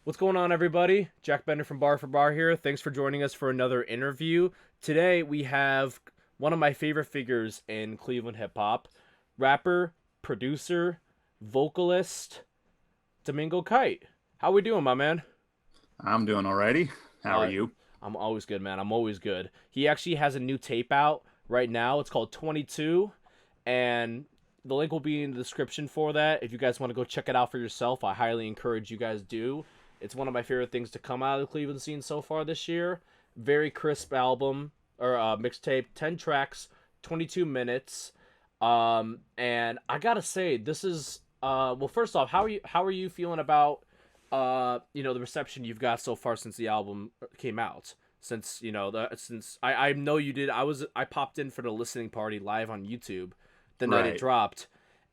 What's going on, everybody? Jack Bender from Bar for Bar here. Thanks for joining us for another interview. Today we have one of my favorite figures in Cleveland hip hop, rapper, producer, vocalist, Domingo Kite. How we doing, my man? I'm doing alrighty. How are Uh, you? I'm always good, man. I'm always good. He actually has a new tape out right now. It's called 22, and the link will be in the description for that. If you guys want to go check it out for yourself, I highly encourage you guys do. It's one of my favorite things to come out of the Cleveland scene so far this year. Very crisp album or mixtape, 10 tracks, 22 minutes. And I gotta say, this is well. First off, how are you feeling about the reception you've got so far since the album came out? Since since I know you did. I popped in for the listening party live on YouTube the night it Right. dropped,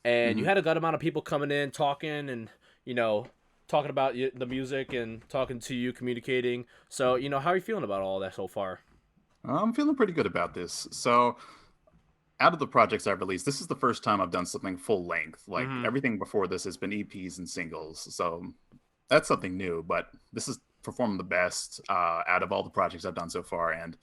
and you hmm had a good amount of people coming in talking and you know talking about the music and talking to you, communicating. So how are you feeling about all that so far? I'm feeling pretty good about this. So, out of the projects I've released, this is the first time I've done something full length. Like Mm-hmm. everything before this has been EPs and singles. So, that's something new, but this is performing the best out of all the projects I've done so far. And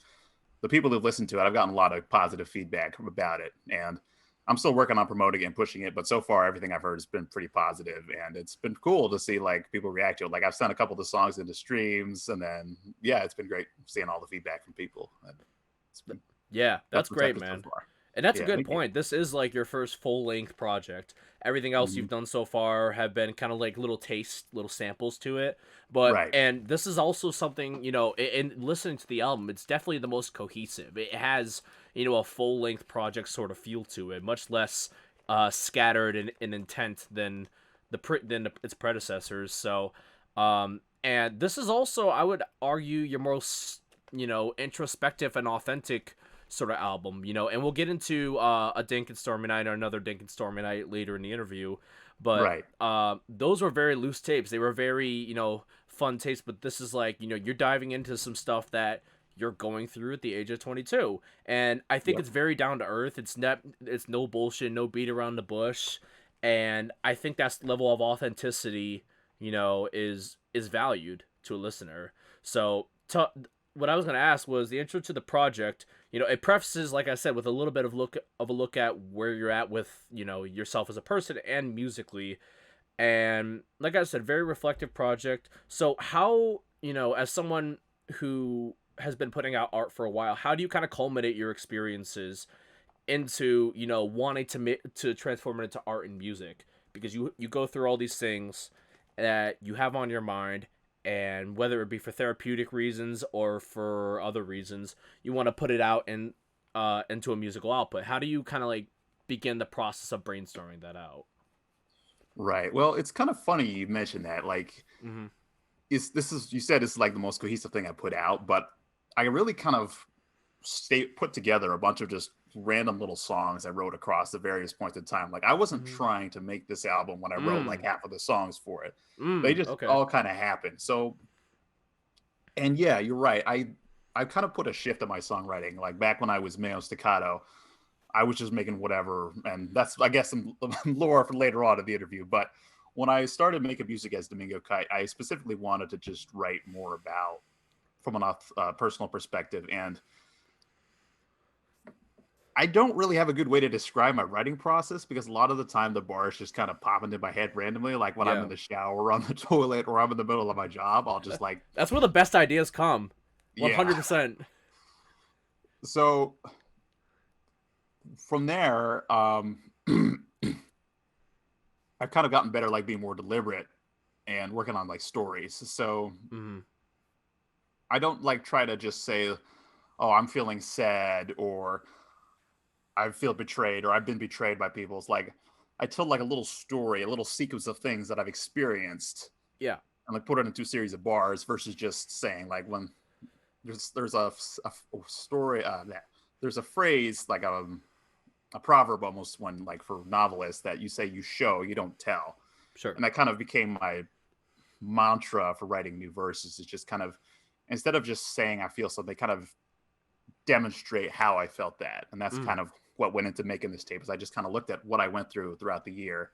the people who've listened to it, I've gotten a lot of positive feedback about it. And I'm still working on promoting it and pushing it, but so far everything I've heard has been pretty positive, and it's been cool to see like people react to it. Like I've sent a couple of the songs into streams, and then yeah, it's been great seeing all the feedback from people. And it's been Yeah, that's that's great, receptive so man. far. And that's a Yeah, good thank you. point. This is like your first full length project. Everything else Mhm. you've done so far have been kind of like little taste, little samples to it. But Right. and this is also something, in listening to the album, it's definitely the most cohesive. It has, a full length project sort of feel to it, much less scattered in intent than its predecessors. So, and this is also, I would argue, your most, introspective and authentic sort of album, and we'll get into a Dink and Stormy Night or another Dink and Stormy Night later in the interview. But Right. those were very loose tapes. They were very, fun tapes. But this is like, you're diving into some stuff that you're going through at the age of 22, and I think Yep. it's very down to earth. It's no bullshit, no beat around the bush, and I think that's level of authenticity, is valued to a listener. So, what I was gonna ask was the intro to the project. It prefaces, like I said, with a little bit of a look at where you're at with yourself as a person and musically, and like I said, very reflective project. So how as someone who has been putting out art for a while, how do you kind of culminate your experiences into wanting to transform it into art and music? Because you go through all these things that you have on your mind, and whether it be for therapeutic reasons or for other reasons, you want to put it out in into a musical output. How do you kind of like begin the process of brainstorming that out? Right. Well, it's kind of funny you mentioned that. Like, Mm-hmm. is this is you said it's like the most cohesive thing I put out, but I really kind of put together a bunch of just random little songs I wrote across the various points in time. Like I wasn't Mm-hmm. trying to make this album when I wrote like Mm. half of the songs for it. They just Okay. all kind of happened. So, and yeah, you're right. I kind of put a shift in my songwriting. Like back when I was Mayo Staccato, I was just making whatever, and that's I guess some lore for later on in the interview. But when I started making music as Domingo Kite, I specifically wanted to just write more about from an personal perspective, and I don't really have a good way to describe my writing process because a lot of the time the bars just kind of pop into my head randomly. Like when I'm in Yeah. the shower or on the toilet or I'm in the middle of my job, I'll just like, That's where the best ideas come. yeah. 100%. So from there, I've kind of gotten better, like being more deliberate and working on like stories. So Mhm. I don't like try to just say, oh, I'm feeling sad or I feel betrayed or I've been betrayed by people. It's like I tell like a little story, a little sequence of things that I've experienced Yeah. and like put it into a series of bars versus just saying like when there's a story that there's a phrase like a proverb almost when like for novelists that you say you show you don't tell, Sure. and that kind of became my mantra for writing new verses. Is just kind of instead of just saying I feel something, kind of demonstrate how I felt that, and that's kind Mm. of what went into making this tape. Is I just kind of looked at what I went through throughout the year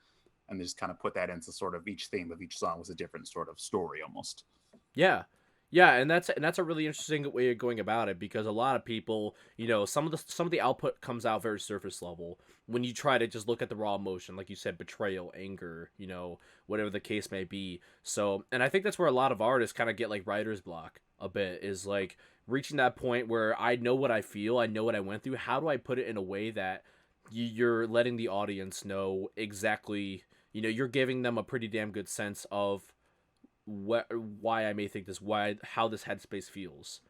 and they just kind of put that into sort of each theme of each song was a different sort of story almost. Yeah. Yeah, and that's a really interesting way of going about it because a lot of people, some of the output comes out very surface level when you try to just look at the raw emotion, like you said, betrayal, anger, whatever the case may be. So, and I think that's where a lot of artists kind of get like writer's block a bit, is like reaching that point where I know what I feel, I know what I went through. How do I put it in a way that you're letting the audience know exactly, you're giving them a pretty damn good sense of why I may think this, how this headspace feels,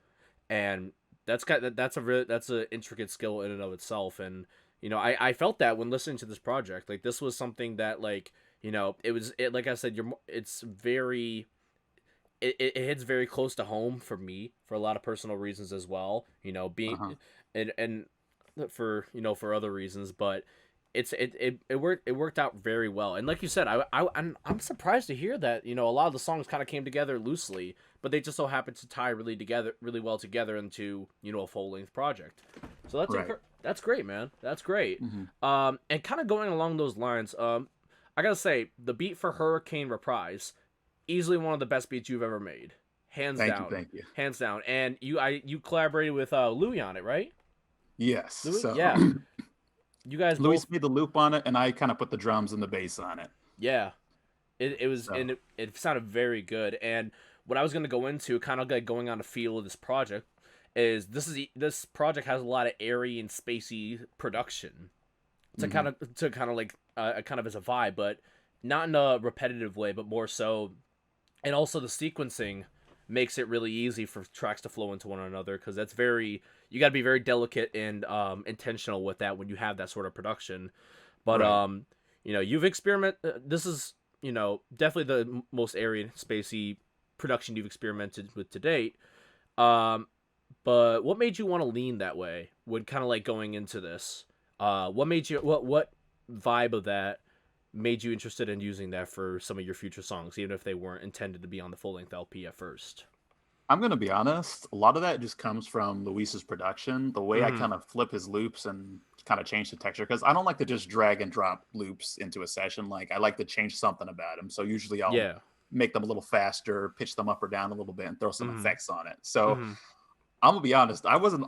and that's an intricate skill in and of itself. And I felt that when listening to this project, like this was something that like it like I said, it's very it hits very close to home for me for a lot of personal reasons as well, being and for other reasons, but it worked out very well. And like you said, I'm surprised to hear that a lot of the songs kind of came together loosely, but they just so happened to tie really well together into a full length project. So that's great, man. That's great. And kind of going along those lines, I gotta say the beat for Hurricane Reprise, easily one of the best beats you've ever made, hands down. Thank you. Hands down. And you collaborated with Louis on it, right? Yes. Louis? So Yeah. You guys Louis both made the loop on it, and I kind of put the drums and the bass on it. Yeah, it was, and it sounded very good. And what I was gonna go into, kind of like going on the feel of this project, is this project has a lot of airy and spacey production to kind of like kind of as a vibe, but not in a repetitive way, but more so, and also the sequencing makes it really easy for tracks to flow into one another, because you got to be very delicate and intentional with that when you have that sort of production. But Right. you've this is definitely the most airy and spacey production you've experimented with to date. But what made you want to lean that way when kind of like going into this? What made you what vibe of that made you interested in using that for some of your future songs, even if they weren't intended to be on the full length LP at first? I'm gonna be honest. A lot of that just comes from Luis's production, the way I Mm-hmm. kind of flip his loops and kind of change the texture. Because I don't like to just drag and drop loops into a session. Like I like to change something about them. So usually I'll Yeah. make them a little faster, pitch them up or down a little bit, and throw some Mm-hmm. effects on it. So Mm-hmm. I'm gonna be honest. I wasn't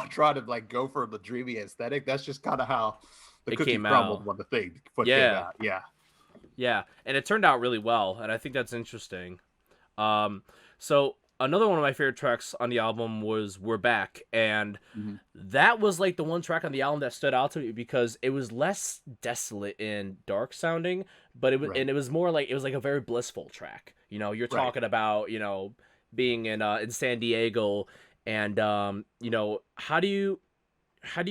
trying to like go for the dreamy aesthetic. That's just kind of how the It cookie came crumbled out. when the thing what came Yeah. out. Yeah. Yeah, and it turned out really well, and I think that's interesting. So another one of my favorite tracks on the album was "We're Back," and Mhm. that was like the one track on the album that stood out to me because it was less desolate and dark sounding, but Right. it was more like it was like a very blissful track. You're Right. talking about being in San Diego, and how do you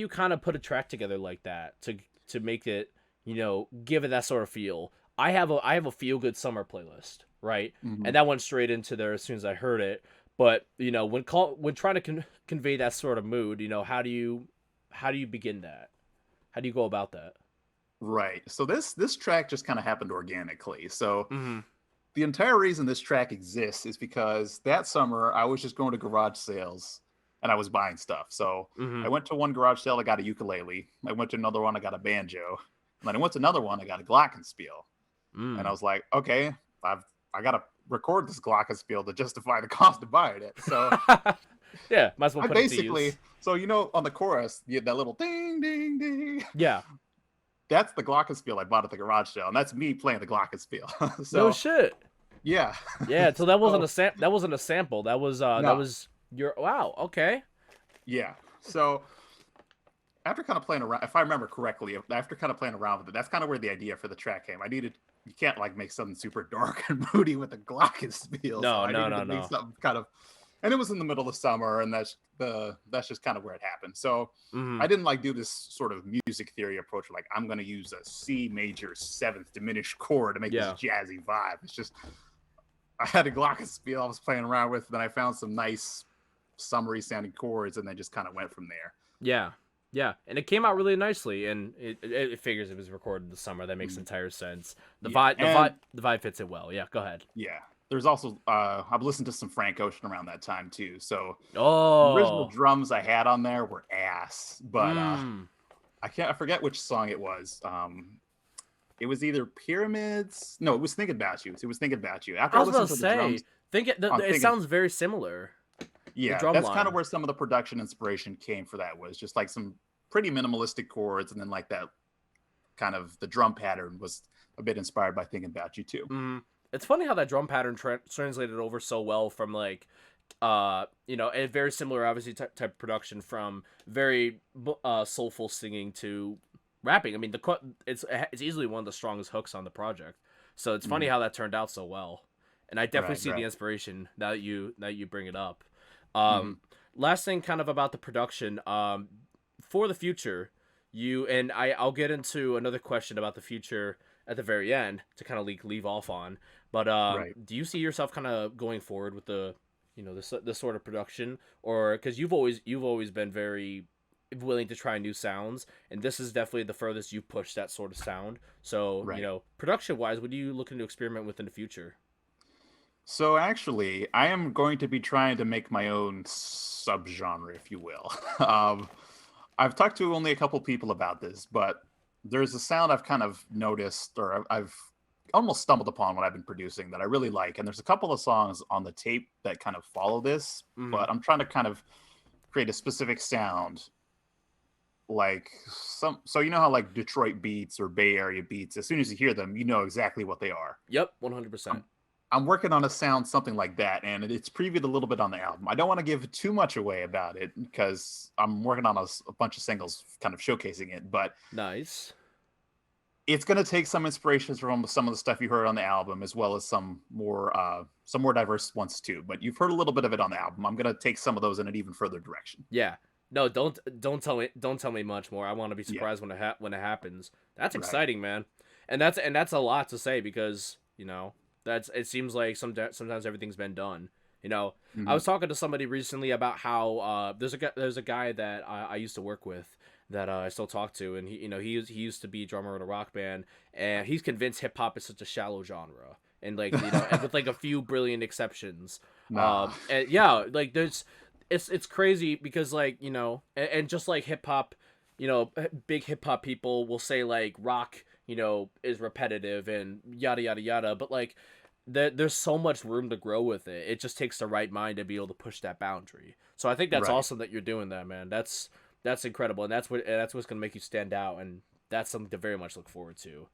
kind of put a track together like that to make it give it that sort of feel? I have a feel good summer playlist, right? Mhm. And that went straight into there as soon as I heard it. But when trying to convey that sort of mood, how do you begin that? How do you go about that? Right. So this track just kind of happened organically. So Mm-hmm. the entire reason this track exists is because that summer I was just going to garage sales and I was buying stuff. So Mm-hmm. I went to one garage sale, I got a ukulele. I went to another one, I got a banjo. And then I went to another one, I got a glockenspiel. And I Mm. was like, okay, I gotta record this glockenspiel to justify the cost of buying it. So Yeah, might as well I put it to basically, use. so on the chorus, you get that little ding ding ding. Yeah. That's the glockenspiel I bought at the garage sale, and that's me playing the glockenspiel. No So shit. yeah. Yeah. So that wasn't So a sample. That no, was your wow. Okay. yeah. So after kind of playing around, if I remember correctly, after kind of playing around with it, that's kind of where the idea for the track came. You can't like make something super dark and moody with a glockenspiel, so No. I No. needed No. to make No. something kind of, and it was in the middle of summer, and that's just kind of where it happened. So Mm-hmm. I didn't like do this sort of music theory approach, like I'm going to use a C major seventh diminished chord to make this Yeah. jazzy vibe. It's just I had a glockenspiel I was playing around with, then I found some nice summery sounding chords, and then just kind of went from there. Yeah, yeah, and it came out really nicely, and it figures it was recorded in the summer. That makes Mhm. entire sense. The Yeah, vibe, the vibe, and the vibe fits it well. Yeah, go ahead. yeah, there's also I've listened to some Frank Ocean around that time too. So the original Oh, drums I had on there were ass, but mm, I forget which song it was. It was either Pyramids. No, it was Thinking About You. It was Thinking About You. After I I was about listened to to the drums say, on it Thinking, sounds very similar. The yeah, drum that's kind of line. where some of the production inspiration came for that, was just like some pretty minimalistic chords, and then like that kind of the drum pattern was a bit inspired by Thinking About You too. It's funny how that drum pattern translated over so well from like a very similar obviously type of production from very soulful singing to rapping. I mean, it's easily one of the strongest hooks on the project. So it's funny Mm, how that turned out so well. And I definitely right, see the right. inspiration now that you bring it up. Hmm. Last thing kind of about the production for the future, I'll get into another question about the future at the very end to kind of leave off on. But Right. do you see yourself kind of going forward with the this sort of production, or because you've always been very willing to try new sounds, and this is definitely the furthest you push that sort of sound. So Right. production wise, what are you looking to experiment with in the future? So actually, I am going to be trying to make my own subgenre, if you will. um, I've talked to only a couple people about this, but there's a sound I've kind of noticed, or I've almost stumbled upon when I've been producing that I really like. And there's a couple of songs on the tape that kind of follow this, Mm-hmm. but I'm trying to kind of create a specific sound, like some. So you know how like Detroit beats or Bay Area beats, as soon as you hear them, you know exactly what they are. Yep, 100%. I'm working on a sound something like that, and it's previewed a little bit on the album. I don't want to give too much away about it because I'm working on a bunch of singles, kind of showcasing it. But Nice. it's going to take some inspirations from some of the stuff you heard on the album, as well as some more diverse ones too. But you've heard a little bit of it on the album. I'm going to take some of those in an even further direction. Yeah. No, don't tell me much more. I want to be Yeah, surprised when it happens. That's right. exciting, man. And that's a lot to say because, that's it seems like sometimes everything's been done. I Hmm. was talking to somebody recently about how there's a guy that I used to work with that I still talk to, and he used to be a drummer in a rock band, and he's convinced hip hop is such a shallow genre, and like and with like a few brilliant exceptions. Nah. And yeah, like there's it's crazy because like and just like hip hop, big hip hop people will say like rock is repetitive and yada yada yada, but like there's so much room to grow with it. It just takes the right mind to be able to push that boundary. So I think that's Right. awesome that you're doing that, man. That's incredible, and that's what's gonna make you stand out, and that's something to very much look forward to.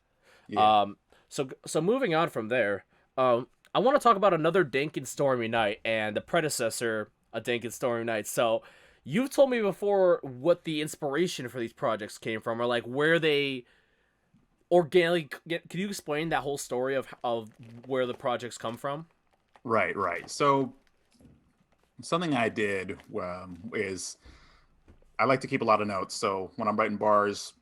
Yeah. So moving on from there, I want to talk about another Dank and Stormy Night and the predecessor, A Dank and Stormy Night. So you've told me before what the inspiration for these projects came from, or like where they organically get. Can you explain that whole story of where the projects come from? Right. Right. So something I did is I like to keep a lot of notes. So when I'm writing bars,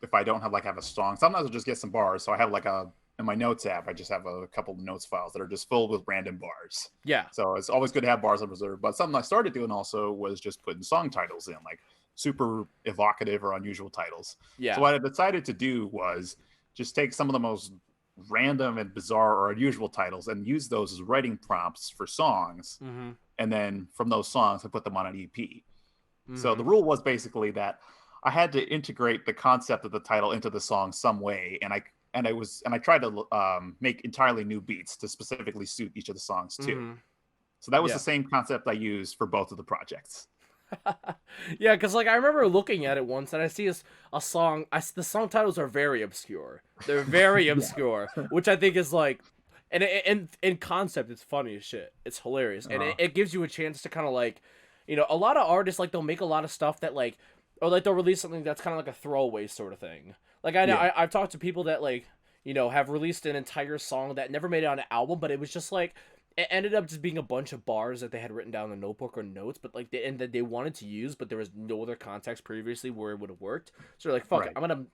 if I don't have a song, sometimes I'll just get some bars. So I have like a in my notes app, I just have a couple of notes files that are just filled with random bars. Yeah, So it's always good to have bars on reserve. But something I started doing also was just putting song titles in, like super evocative or unusual titles. So yeah, what I decided to do was just take some of the most random and bizarre or unusual titles and use those as writing prompts for songs. mm-hmm, And then from those songs, I put them on an EP. So mm-hmm, the rule was basically that I had to integrate the concept of the title into the song some way, and I tried to make entirely new beats to specifically suit each of the songs too. mm-hmm. So that was the Yeah. same concept I used for both of the projects. Yeah, because like I remember looking at it once and I see a song. The song titles are very obscure. They're very Yeah. obscure, which I think is like, and in concept, it's funny as shit. It's hilarious, and Uh, it gives you a chance to kind of like, a lot of artists like they'll make a lot of stuff that like, or like they'll release something that's kind of like a throwaway sort of thing. Like I know yeah. I've talked to people that like, have released an entire song that never made it on an album, but it was just like it ended up just being a bunch of bars that they had written down in a notebook or notes, but like and that they wanted to use, but there was no other context previously where it would have worked. So they're like, "Fuck it, Right. I'm gonna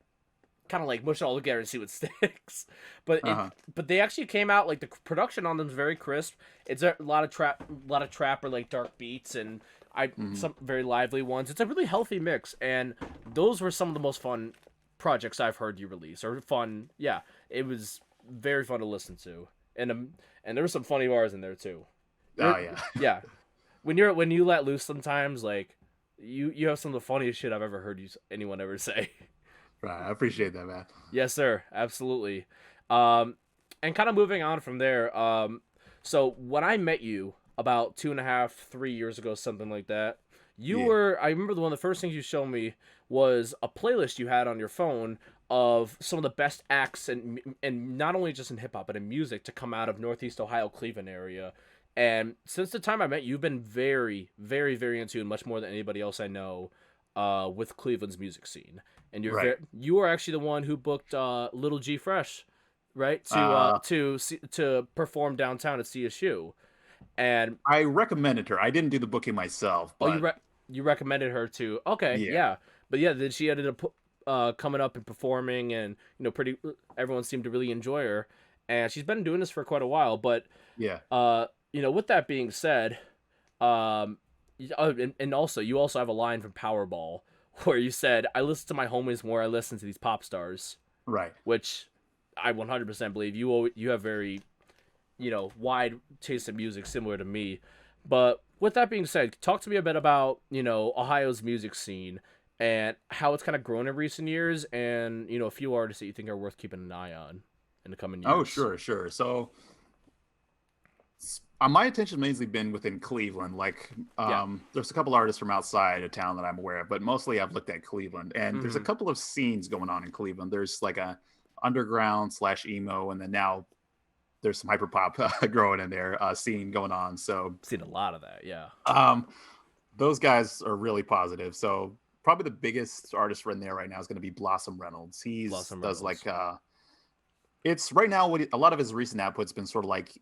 kind of like mush it all together and see what sticks." But Uh-huh. but they actually came out like the production on them is very crisp. It's a lot of trap or like dark beats and Mhm. some very lively ones. It's a really healthy mix, and those were some of the most fun projects I've heard you release. Or fun, yeah, it was very fun to listen to, and there were some funny bars in there too. Oh yeah. Yeah, when you let loose sometimes, like you have some of the funniest shit I've ever heard anyone ever say. Right. I appreciate that, man. Yes, sir. Absolutely. Um, and kind of moving on from there. So when I met you about 2.5, 3 years ago, something like that, you Yeah. were. I remember one of the first things you showed me was a playlist you had on your phone of some of the best acts and not only just in hip hop but in music to come out of Northeast Ohio, Cleveland area. And since the time I met you, you've been very, very, very in tune, much more than anybody else I know, with Cleveland's music scene. And Right. you are actually the one who booked Little G Fresh, right, Uh, to perform downtown at CSU. And I recommended her. I didn't do the booking myself, oh, but you recommended her to. Okay, yeah. yeah, but yeah, then she ended up coming up and performing, and pretty everyone seemed to really enjoy her, and she's been doing this for quite a while. But Yeah. with that being said, and also you also have a line from Powerball where you said, "I listen to my homies more. I listen to these pop stars," Right. which I 100% believe. You have very wide taste in music similar to me. But with that being said, talk to me a bit about Ohio's music scene and how it's kind of grown in recent years, and a few artists that you think are worth keeping an eye on in the coming Oh, years. sure, sure. So my attention mainly been within Cleveland. Like, Yeah. there's a couple artists from outside of town that I'm aware of, but mostly I've looked at Cleveland. And there's a Hmm. couple of scenes going on in Cleveland. There's like a underground slash emo, and then now there's some hyperpop growing in there, scene going on. So, Seen a lot of that. Yeah. um, those guys are really positive. So probably the biggest artist right there right now is going to be Blossom Reynolds. He's Blossom does Reynolds. like it's right now a lot of his recent output's been sort of like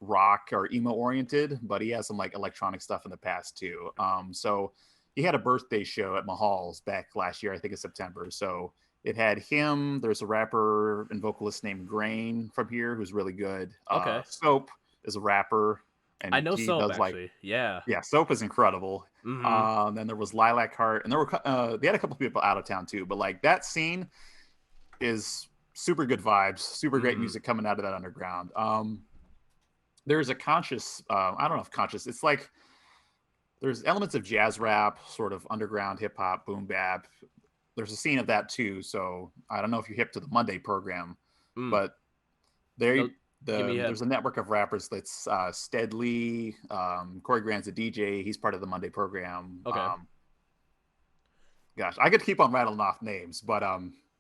rock or emo oriented, but he has some like electronic stuff in the past too. So he had a birthday show at Mahal's back last year, I think in September. So it had him. There's a rapper and vocalist named Grain from here who's really good. Okay. Soap is a rapper, I and know he Soap does like actually. Yeah. yeah, Soap is incredible. Hmm. Then there was Lilac Heart, and there were they had a couple people out of town too. But like that scene is super good vibes, super great Hmm. music coming out of that underground. There's a conscious, I don't know if conscious, it's like there's elements of jazz rap, sort of underground hip hop, boom bap. There's a scene of that too. So I don't know if you're hip to the Monday program, Mm. but there No, give me a hint. there's a network of rappers that's Steadley, Corey Grant's a DJ. He's part of the Monday program. Okay. Gosh, I could keep on rattling off names, but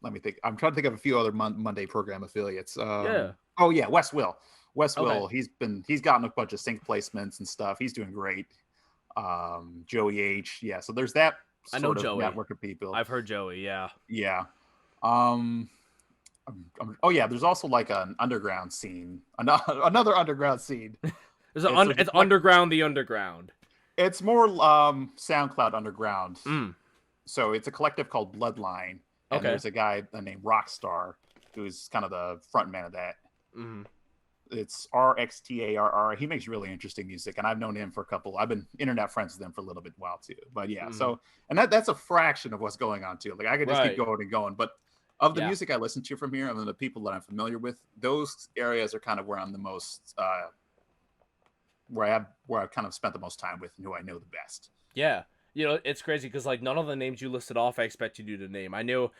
let me think. I'm trying to think of a few other Monday program affiliates. Yeah. Oh yeah, West Will. West Okay. Will. He's gotten a bunch of sync placements and stuff. He's doing great. Joey H. Yeah. So there's that I know sort of Joey. network of people. I've heard Joey. Yeah. Yeah. Um. Oh yeah. There's also like an underground scene. Another underground scene. It's underground. The underground. It's more SoundCloud underground. Mm. So it's a collective called Bloodline, and Okay. there's a guy named Rockstar who's kind of the front man of that. Hmm. It's RXTARR. He makes really interesting music, and I've known him for a couple. I've been internet friends with him for a little bit while too. But yeah, Hmm. so and that's a fraction of what's going on too. Like I could just keep Right. going and going, but of the Yeah. music I listen to from here, and the people that I'm familiar with, those areas are kind of where I'm the most where I've kind of spent the most time with and who I know the best. Yeah. It's crazy because like none of the names you listed off, I expected you to name. I knew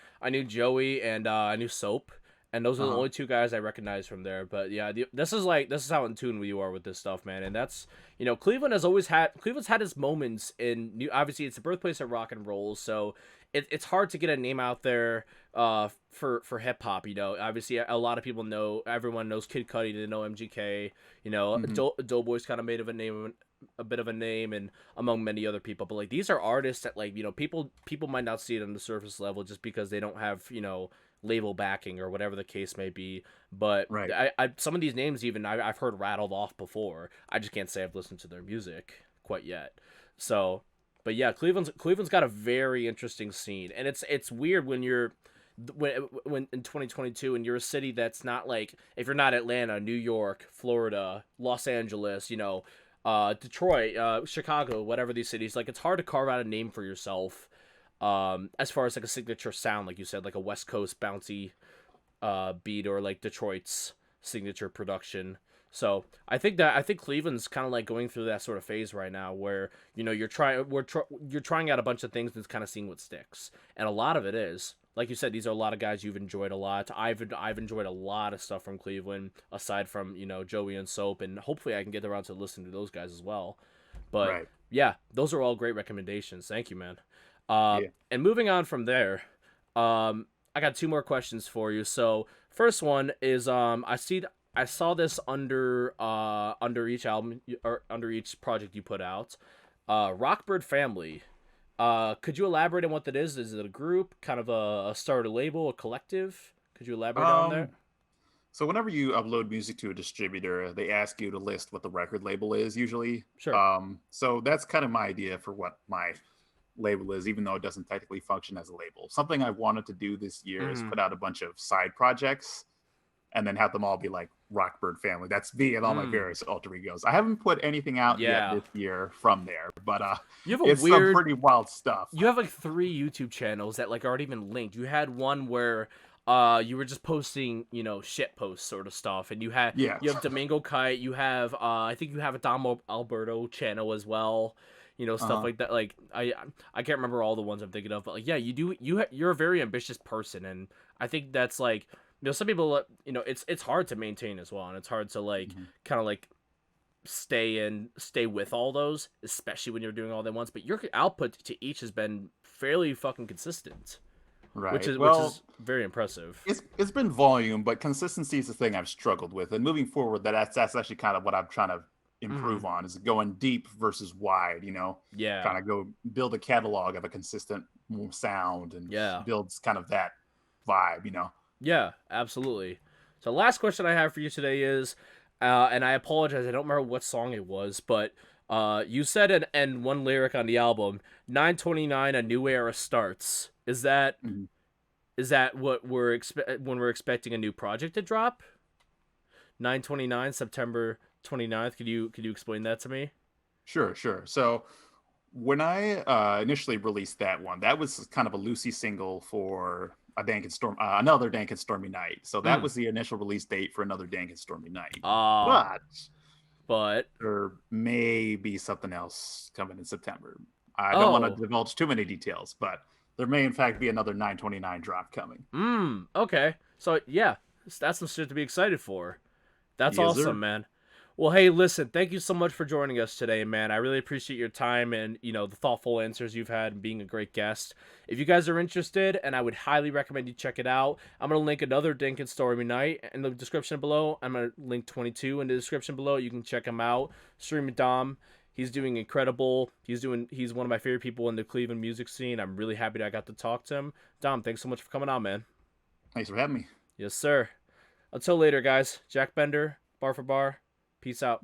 Joey and I knew Soap, and those are the Uh-huh. only two guys I recognized from there. But yeah, this is how in tune you are with this stuff, man. And that's Cleveland's had its moments in obviously it's the birthplace of rock and roll, so it's hard to get a name out there for hip hop. Obviously everyone knows Kid Cudi, they know MGK. Mhm. Doughboy's kind of made of a bit of a name, and among many other people. But like these are artists that like people might not see it on the surface level just because they don't have label backing or whatever the case may be. But Right. I some of these names even I've heard rattled off before. I just can't say I've listened to their music quite yet. So, but yeah, Cleveland's got a very interesting scene, and it's weird when you're when in 2022 and you're a city that's not like if you're not Atlanta, New York, Florida, Los Angeles, Detroit, Chicago, whatever these cities, like it's hard to carve out a name for yourself. As far as like a signature sound, like you said, like a West Coast bouncy beat, or like Detroit's signature production. So I think Cleveland's kind of like going through that sort of phase right now, where you're trying out a bunch of things and kind of seeing what sticks, and a lot of it is like you said, these are a lot of guys you've enjoyed a lot. I've enjoyed a lot of stuff from Cleveland, aside from, you know, Joey and Soap, and hopefully I can get around to listen to those guys as well. But Right. yeah, those are all great recommendations. Thank you, man. Yeah. And moving on from there, I got two more questions for you. So first one is I saw this under each album or under each project you put out, Rockbird Family. Could you elaborate on what that is? Is it a group, kind of a starter label, a collective? Could you elaborate on there? Um, so whenever you upload music to a distributor, they ask you to list what the record label is usually. Sure. So that's kind of my idea for what my label is, even though it doesn't technically function as a label. Something I wanted to do this year is Mm-hmm. put out a bunch of side projects and then have them all be like Rockbird Family. That's me and all my Mm. various alter egos. I haven't put anything out yet Yeah. this year from there, but You have a it's some weird. pretty wild stuff. You have like three YouTube channels that like aren't even linked. You had one where you were just posting, you know, shit posts sort of stuff, and Yeah. you have Domingo Kite, you have I think you have a Dom Alberto channel as well. You know, stuff Uh-huh. like that. Like I can't remember all the ones I'm thinking of, but like yeah, you're a very ambitious person, and I think that's like, you know, some people, you know, it's hard to maintain as well, and it's hard to like Mhm. kind of like stay with all those, especially when you're doing all that once. But your output to each has been fairly fucking consistent, Right. which Well, is very impressive. it's been volume, but consistency is the thing I've struggled with. And moving forward, that's actually kind of what I'm trying to improve Mhm. on, is going deep versus wide, Yeah, kind of go build a catalog of a consistent sound and yeah, builds kind of that vibe. yeah, absolutely. So last question I have for you today is, and I apologize, I don't remember what song it was, but you said and one lyric on the album, 929, a new era starts. Mhm. Is that what when we're expecting a new project to drop? 929, September 29th. Could you explain that to me? Sure, sure. So when I initially released that one, that was kind of a loosey single for another Dank and Stormy Night. So that Mm. was the initial release date for another Dank and Stormy Night. Ah, But but there may be something else coming in September. I don't want to oh, divulge too many details, but there may in fact be another 929 drop coming. okay. So yeah, that's some shit to be excited for. That's Yes, sir. awesome, man. Well, hey, listen, thank you so much for joining us today, man. I really appreciate your time and, you know, the thoughtful answers you've had and being a great guest. If you guys are interested, and I would highly recommend you check it out, I'm going to link another Dink and Stormy Night in the description below. I'm going to link 22 in the description below. You can check him out. Stream Dom. He's doing incredible. He's one of my favorite people in the Cleveland music scene. I'm really happy that I got to talk to him. Dom, thanks so much for coming on, man. Thanks for having me. Yes, sir. Until later, guys. Jack Bender, bar for bar. Peace out.